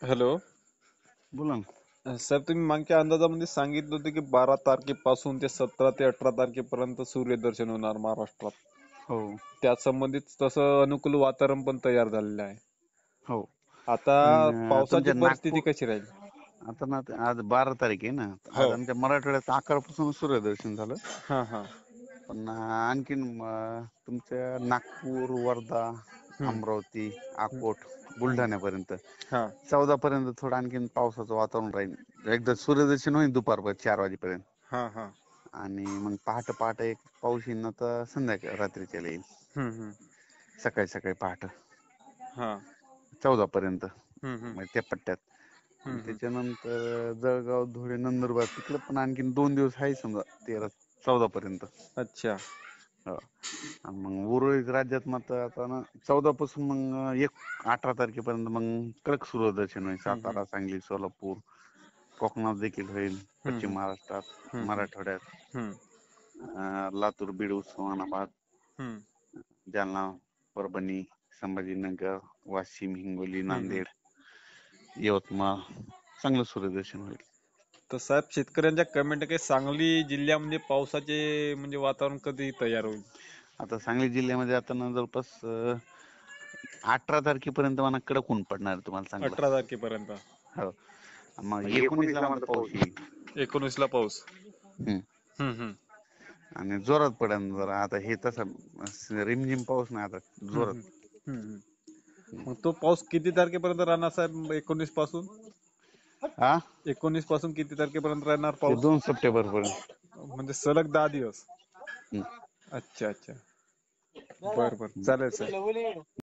Hello. बोला ना. साहेब, तुम्ही मागच्या अंदाजामध्ये सांगितलं होतं की 12 तारखेपासून ते 17 ते 18 तारखेपर्यंत सूर्यदर्शन होणार महाराष्ट्रात. हो त्या संबंधित तसं अनुकूल वातावरण पण तयार झालेलं आहे. हो. आता पण पावसाची तुमच्या परिस्थिती नागपूर कशी राहील? आता ना आज 12 तारीख आहे ना. हो. आज आमच्या मराठवाड्यात 11 पासून सूर्यदर्शन झालं. हा हा. पण आणखीन तुमच्या नागपूर, वर्धा, हम्म. अमरावती, अकोट, हम्म. बुलढाण्यापर्यंत हा 14 पर्यंत थोडं आणखीन पावसाचं वातावरण राहील. एकदा सूर्यदर्शन होईल दुपार 4 वाजेपर्यंत. हा हा. आणि मग पहाटे एक पाऊस येईन तर संध्याकाळी रात्रीच्या येईल. हम्म. सकाळी सकाळी पहाटे हा. 14 पर्यंत हम्म. म्हणजे त्या पट्ट्यात. आणि हम्म. त्याच्यानंतर जळगाव, धुळे, नंदुरबार तिकडे पण आणखीन 2 दिवस आहे समजा 13-14 पर्यंत. अच्छा. हो. आणि मग उर्वरित राज्यात मात्र आता ना 14 पासून मग 18 तारखेपर्यंत मग कडक सूर्यदर्शन होईल. हम्म. सातारा, सांगली, सोलापूर, कोकणात देखील होईल. पश्चिम हम्म. महाराष्ट्रात, हम्म. मराठवाड्यात, हम्म. लातूर, बीड, उस्मानाबाद, हम्म. जालना, परभणी, संभाजीनगर, वाशिम, हिंगोली, हम्म. नांदेड, यवतमाळ चांगलं सूर्यदर्शन होईल. तर साहेब, शेतकऱ्यांच्या कमेंट काही सांगली जिल्ह्यामध्ये पावसाचे म्हणजे वातावरण कधी तयार होईल? आता सांगली जिल्ह्यामध्ये आता ना जवळपास 18 तारखेपर्यंत मला कडक ऊन पडणार आहे तुम्हाला चांगलं. 18 तारखेपर्यंत. हो. मग 19ला मात्र पाऊस येईल. 19ला पाऊस. हम्म. हम्म. आणि जोरात पडेल जरा. आता हे तसं रिमझिम पाऊस नाही, आता हम्म. जोरात. हम्म. मग तो पाऊस किती तारखेपर्यंत राहणार साहेब? 19 पासून हा 19 पासून किती तारखेपर्यंत राहणार ते पाऊस? 2 सप्टेंबर पर्यंत. म्हणजे सलग 10 दिवस. हम्म. अच्छा अच्छा. बर बर, चालेल साहेब.